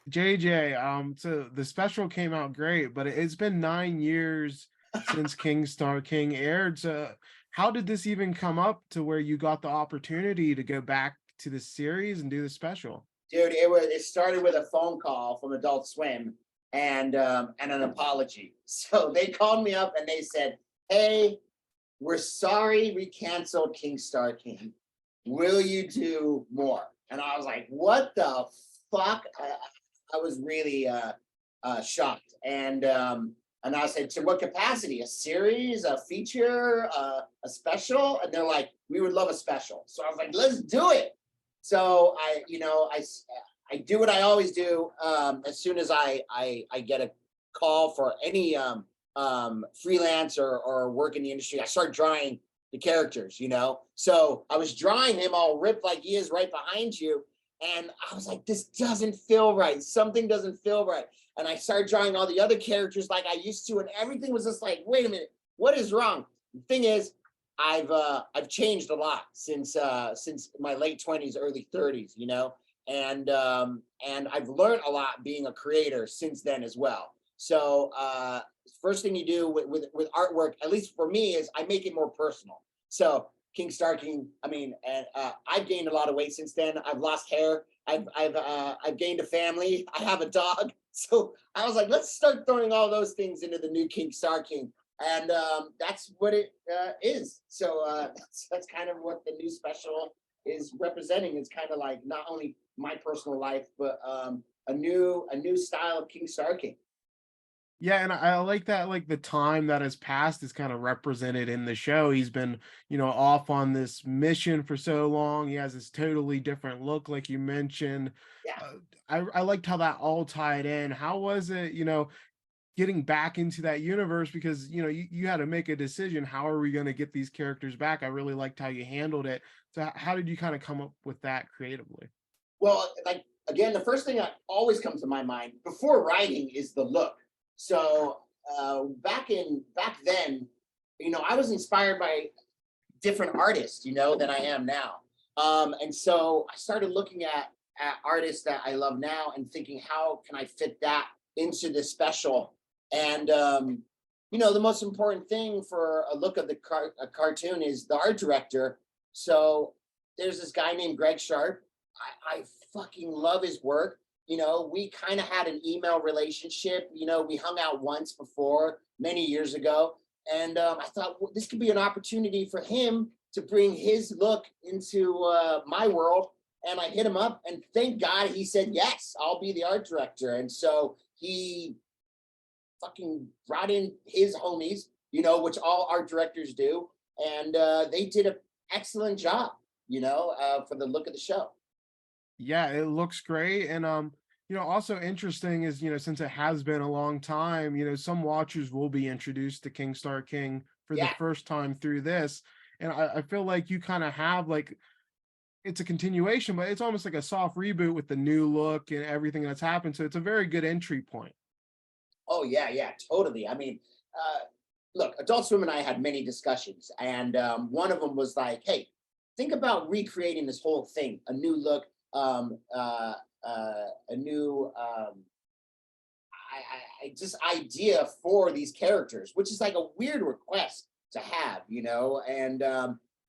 JJ, so the special came out great, but it's been 9 years since King Star King aired. So how did this even come up to where you got the opportunity to go back to the series and do the special? Dude, it started with a phone call from Adult Swim and an apology. So they called me up and they said, "Hey, we're sorry we canceled King Star King. Will you do more?" And I was like, "What the fuck?" I was really shocked, and I said, "To what capacity? A series, a feature, a special?" And they're like, "We would love a special." So I was like, "Let's do it." So I do what I always do. As soon as I get a call for any freelance or work in the industry, I start drawing the characters. So I was drawing him all ripped like he is right behind you, and I was like, this doesn't feel right. Something doesn't feel right. And I started drawing all the other characters like I used to, and everything was just like, wait a minute, what is wrong? The thing is, I've changed a lot since my late 20s, early 30s, and I've learned a lot being a creator since then as well. So first thing you do with artwork, at least for me, is I make it more personal. So King Star King, I mean, and I've gained a lot of weight since then. I've lost hair. I've gained a family. I have a dog. So I was like, let's start throwing all those things into the new King Star King, and that's what it is. So that's kind of what the new special is representing. It's kind of like not only my personal life, but a new style of King Star King. Yeah, and I like that, like the time that has passed is kind of represented in the show. He's been, off on this mission for so long. He has this totally different look, like you mentioned. Yeah. Uh, I liked how that all tied in. How was it, getting back into that universe? Because you had to make a decision. How are we going to get these characters back? I really liked how you handled it. So how did you kind of come up with that creatively? Well, like again, the first thing that always comes to my mind before writing is the look. So back then, I was inspired by different artists, than I am now. And so I started looking at artists that I love now and thinking, how can I fit that into this special? And the most important thing for a look of a cartoon is the art director. So there's this guy named Greg Sharp. I fucking love his work. We kind of had an email relationship. We hung out once before many years ago, and I thought, well, this could be an opportunity for him to bring his look into my world. And I hit him up, and thank God he said yes. I'll be the art director. And so he fucking brought in his homies, which all art directors do, and they did an excellent job, for the look of the show. Yeah, it looks great. And also interesting is, since it has been a long time, some watchers will be introduced to King Star King for the Yeah. first time through this. And I feel like you kind of have like it's a continuation, but it's almost like a soft reboot with the new look and everything that's happened. So it's a very good entry point. Oh yeah, yeah, totally. I mean, look, Adult Swim and I had many discussions, and one of them was like, "Hey, think about recreating this whole thing, a new look, a new, just idea for these characters," which is like a weird request to have, And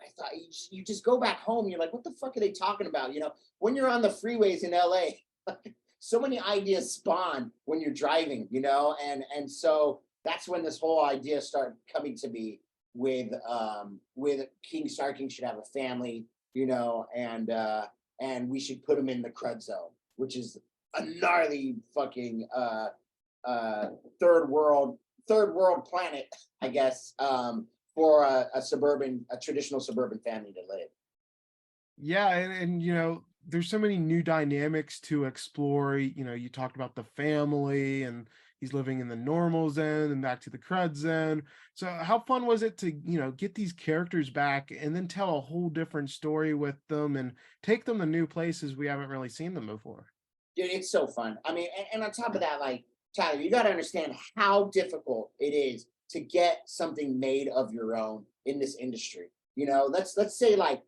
I thought you just go back home, you're like, "What the fuck are they talking about?" When you're on the freeways in LA, so many ideas spawn when you're driving, and so that's when this whole idea started coming to me with King Star King should have a family, and we should put him in the crud zone, which is a gnarly fucking uh third world planet, I guess, for a traditional suburban family to live. Yeah, and there's so many new dynamics to explore. You talked about the family and he's living in the normal zone and back to the crud zone. So how fun was it to, get these characters back and then tell a whole different story with them and take them to new places we haven't really seen them before? Dude, it's so fun. I mean, and on top of that, like, Tyler, you got to understand how difficult it is to get something made of your own in this industry. Let's say like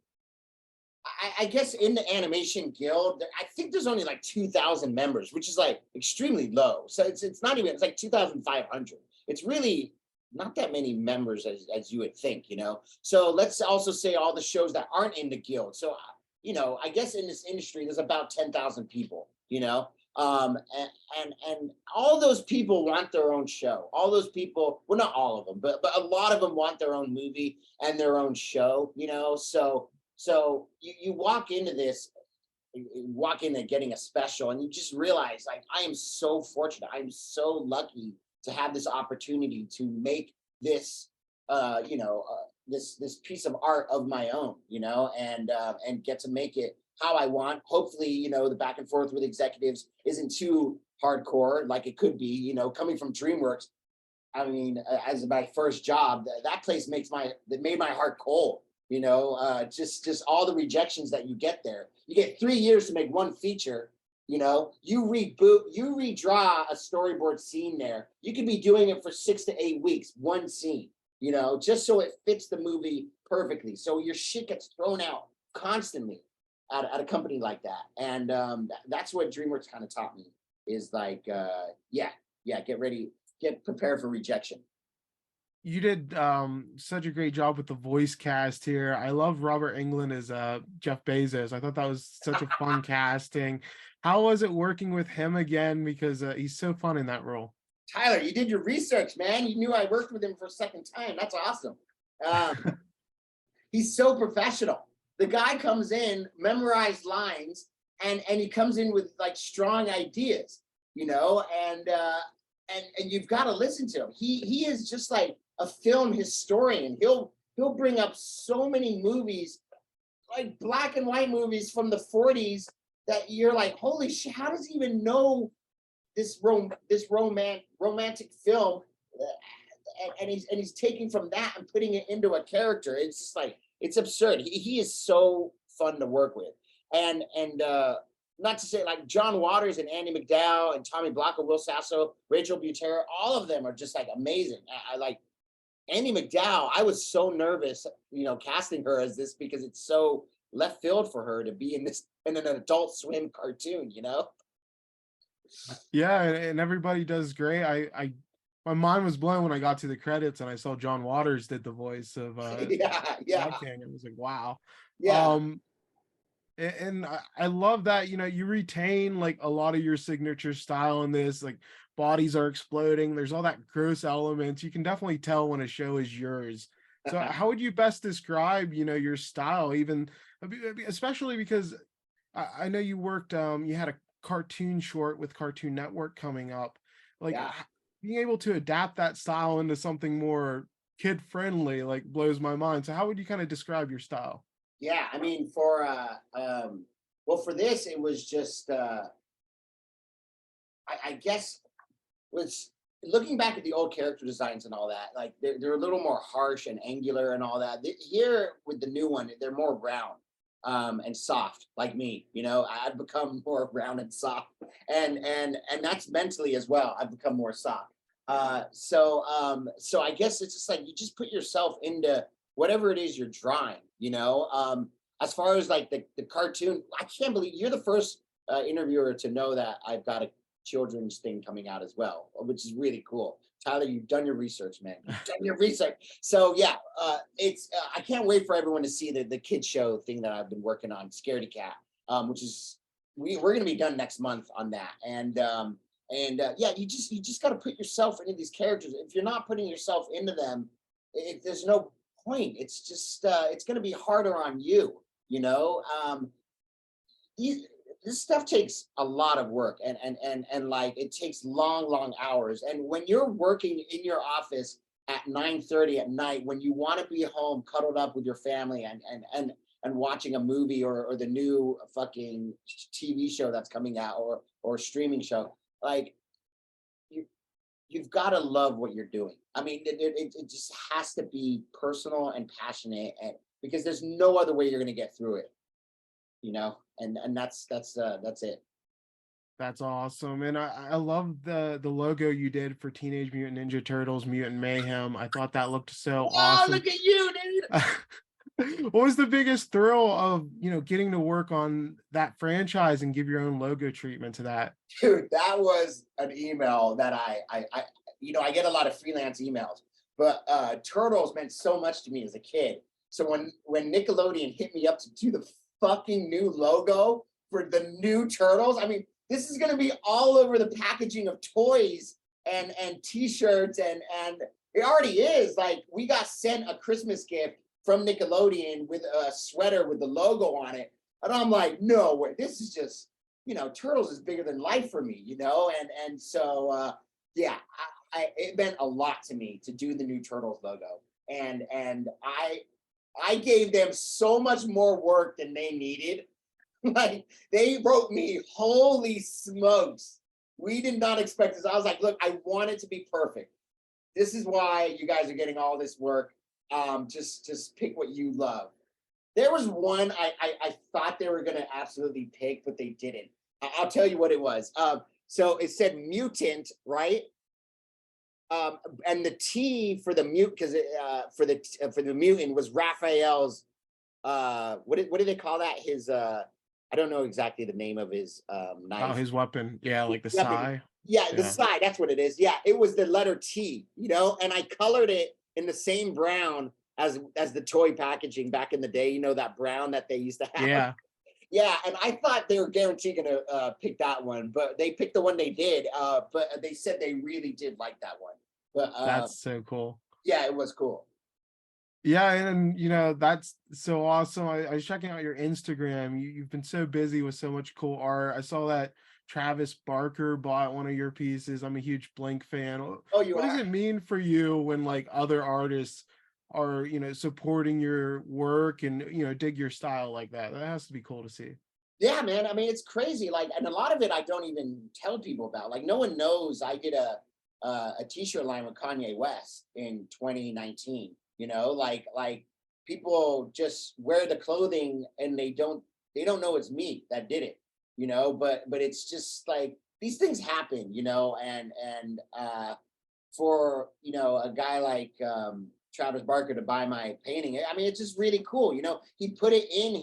I guess in the animation guild, I think there's only like 2,000 members, which is like extremely low. So it's not even, it's like 2,500. It's really not that many members as you would think, you know. So let's also say all the shows that aren't in the guild. So you know, I guess in this industry there's about 10,000 people, you know. And all those people want their own show. All those people, well, not all of them, but a lot of them want their own movie and their own show, you know. So you walk into this, you walk into getting a special, and you just realize, like, I am so fortunate. I'm so lucky to have this opportunity to make this, this piece of art of my own, you know, and get to make it how I want. Hopefully, you know, the back and forth with executives isn't too hardcore like it could be. You know, coming from DreamWorks, I mean, as my first job, that place that made my heart cold. You know, just all the rejections that you get there. You get 3 years to make one feature. You know, you redraw a storyboard scene there. You could be doing it for 6 to 8 weeks, one scene. You know, just so it fits the movie perfectly. So your shit gets thrown out constantly at a company like that, and that's what DreamWorks kind of taught me is like, yeah, get ready, get prepared for rejection. You did such a great job with the voice cast here. I love Robert Englund as Jeff Bezos. I thought that was such a fun casting. How was it working with him again? Because he's so fun in that role. Tyler, you did your research, man. You knew I worked with him for a second time. That's awesome. Um, he's so professional. The guy comes in, memorized lines, and he comes in with like strong ideas, you know, and you've got to listen to him. He is just like a film historian. He'll bring up so many movies, like black and white movies from the 40s, that you're like, holy shit, how does he even know romantic film? And he's taking from that and putting it into a character. It's just like, it's absurd. He is so fun to work with, and not to say, like, John Waters and Andy McDowell and Tommy Blocko, Will Sasso, Rachel Butera, all of them are just like amazing. I like Andy McDowell. I was so nervous, you know, casting her as this, because it's so left field for her to be in an Adult Swim cartoon, you know. Yeah, and everybody does great. My mind was blown when I got to the credits and I saw John Waters did the voice of Yeah, Mud yeah, King. It was like, wow. yeah. Um, and I love that, you know, you retain like a lot of your signature style in this. Like, bodies are exploding. There's all that gross elements. You can definitely tell when a show is yours. So how would you best describe, you know, your style, even especially because I know you worked, you had a cartoon short with Cartoon Network coming up. Like, Yeah. being able to adapt that style into something more kid friendly, like, blows my mind. So how would you kind of describe your style? Yeah, I mean, well, for this, it was just, I guess, was looking back at the old character designs and all that, like they're a little more harsh and angular and all that. Here with the new one, they're more round, and soft, like me. You know, I've become more round and soft, and that's mentally as well. I've become more soft. So I guess it's just like you just put yourself into whatever it is you're drawing. You know, as far as like the cartoon, I can't believe you're the first interviewer to know that I've got a children's thing coming out as well, which is really cool. Tyler, you've done your research, man. You've done your research. So yeah, it's I can't wait for everyone to see the kid show thing that I've been working on, Scaredy Cat, which is we're going to be done next month on that. And yeah, you just got to put yourself into these characters. If you're not putting yourself into them, there's no point. It's just it's going to be harder on you. You know, these this stuff takes a lot of work, and like it takes long hours, and when you're working in your office at 9:30 at night, when you want to be home cuddled up with your family and watching a movie, or the new fucking TV show that's coming out, or streaming show, like, you you've got to love what you're doing. I mean, it just has to be personal and passionate, and because there's no other way you're going to get through it, you know. And that's it. That's awesome. And I love the logo you did for Teenage Mutant Ninja Turtles Mutant Mayhem. I thought that looked so Oh, awesome. look at you, dude. What was the biggest thrill of, getting to work on that franchise and give your own logo treatment to that? Dude, that was an email that I get a lot of freelance emails, but Turtles meant so much to me as a kid. So when Nickelodeon hit me up to do the fucking new logo for the new Turtles, I mean, this is gonna be all over the packaging of toys and t-shirts, and it already is. Like, we got sent a Christmas gift from Nickelodeon with a sweater with the logo on it. And I'm like, no way, this is just, Turtles is bigger than life for me, and so yeah, it meant a lot to me to do the new Turtles logo. And I gave them so much more work than they needed. Like, they wrote me, holy smokes, we did not expect this. I was like, look, I want it to be perfect. This is why you guys are getting all this work. Just pick what you love. There was one I thought they were gonna absolutely pick, but they didn't. I'll tell you what it was. So it said mutant, right? And the T for the mute, because for the mutant was Raphael's. What did they call that? His I don't know exactly the name of his Oh, knife. his weapon. Yeah, like the Weapon. sai. Yeah, the Yeah. side. That's what it is. Yeah, it was the letter T. And I colored it in the same brown as the toy packaging back in the day. That brown that they used to have. Yeah. Yeah, and I thought they were guaranteed gonna pick that one, but they picked the one they did. But they said they really did like that one. But That's so cool. yeah, it was cool. Yeah, and that's so awesome. I was checking out your Instagram. You've been so busy with so much cool art. I saw that Travis Barker bought one of your pieces. I'm a huge Blink fan. Oh, you What does are? it mean for you when like other artists are, supporting your work and dig your style like that? That has to be cool to see. Yeah, man. I mean, it's crazy. Like, and a lot of it I don't even tell people about. Like, no one knows I did a t-shirt line with Kanye West in 2019. Like people just wear the clothing and they don't know it's me that did it. But it's just like these things happen. And for a guy like Travis Barker to buy my painting, I mean, it's just really cool. He put it in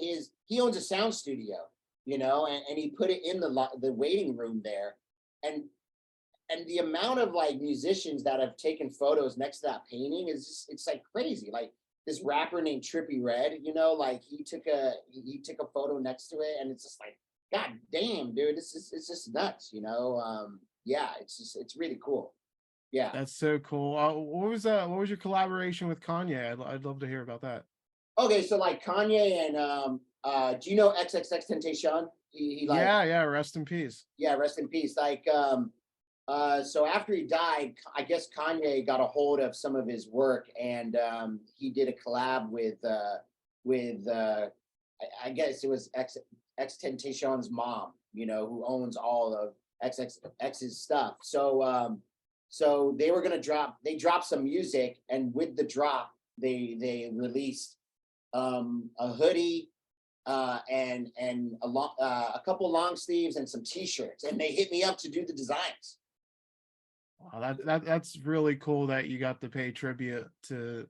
he owns a sound studio, and he put it in the waiting room there, and the amount of like musicians that have taken photos next to that painting is it's like crazy. Like this rapper named Trippie Redd, like he took a photo next to it, and it's just like, God damn, dude, it's just nuts. Yeah, it's really cool. Yeah. That's so cool. What was your collaboration with Kanye? I'd love to hear about that. Okay, so like Kanye and do you know XXXTentacion? He like, Yeah, yeah, rest in peace. yeah, rest in peace. Like so after he died, I guess Kanye got a hold of some of his work, and he did a collab with I guess it was XXXTentacion's mom, who owns all of XXX's stuff. So they were gonna they dropped some music, and with the drop, they released a hoodie, and a couple long sleeves and some t-shirts, and they hit me up to do the designs. Wow, that's really cool that you got to pay tribute to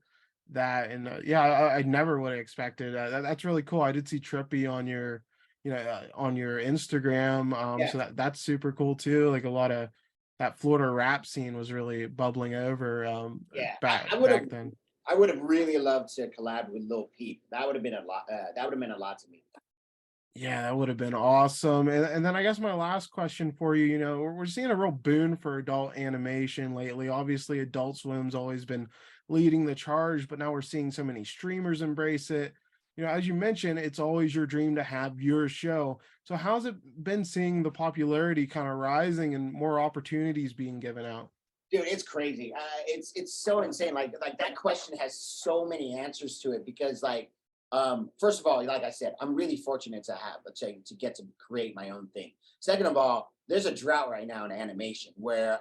that. And yeah, I never would have expected that's really cool. I did see Trippy on your on your Instagram. Yeah, So that's super cool too. Like a lot of that Florida rap scene was really bubbling over yeah. back then. I would have really loved to collab with Lil Peep. That would have been a lot. That would have meant a lot to me. Yeah, that would have been awesome. And then I guess my last question for you, we're seeing a real boom for adult animation lately. Obviously, Adult Swim's always been leading the charge, but now we're seeing so many streamers embrace it. As you mentioned, it's always your dream to have your show. So how's it been seeing the popularity kind of rising and more opportunities being given out? Dude, it's crazy. It's so insane. Like that question has so many answers to it, because like, first of all, like I said, I'm really fortunate to have, let's say, to get to create my own thing. Second of all, there's a drought right now in animation where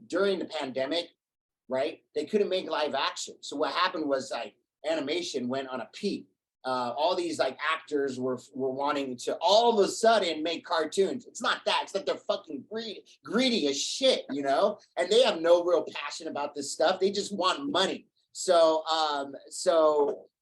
during the pandemic, right, they couldn't make live action. So what happened was like animation went on a peak. All these like actors were wanting to all of a sudden make cartoons. It's not that. It's that they're fucking greedy as shit, and they have no real passion about this stuff. They just want money. So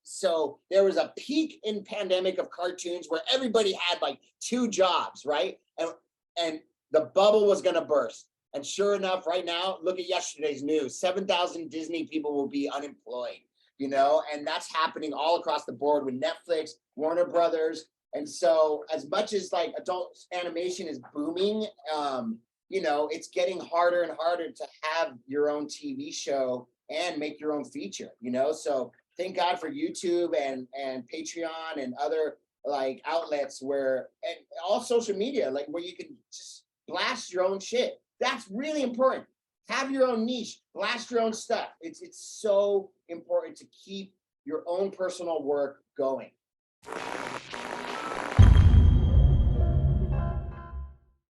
so there was a peak in pandemic of cartoons where everybody had like 2 jobs, right? And the bubble was going to burst. And sure enough, right now, look at yesterday's news. 7,000 Disney people will be unemployed, and that's happening all across the board with Netflix, Warner Brothers. And so as much as like adult animation is booming, it's getting harder and harder to have your own TV show and make your own feature, So thank God for YouTube and Patreon and other like outlets and all social media, like where you can just blast your own shit. That's really important. Have your own niche, blast your own stuff. It's so important to keep your own personal work going.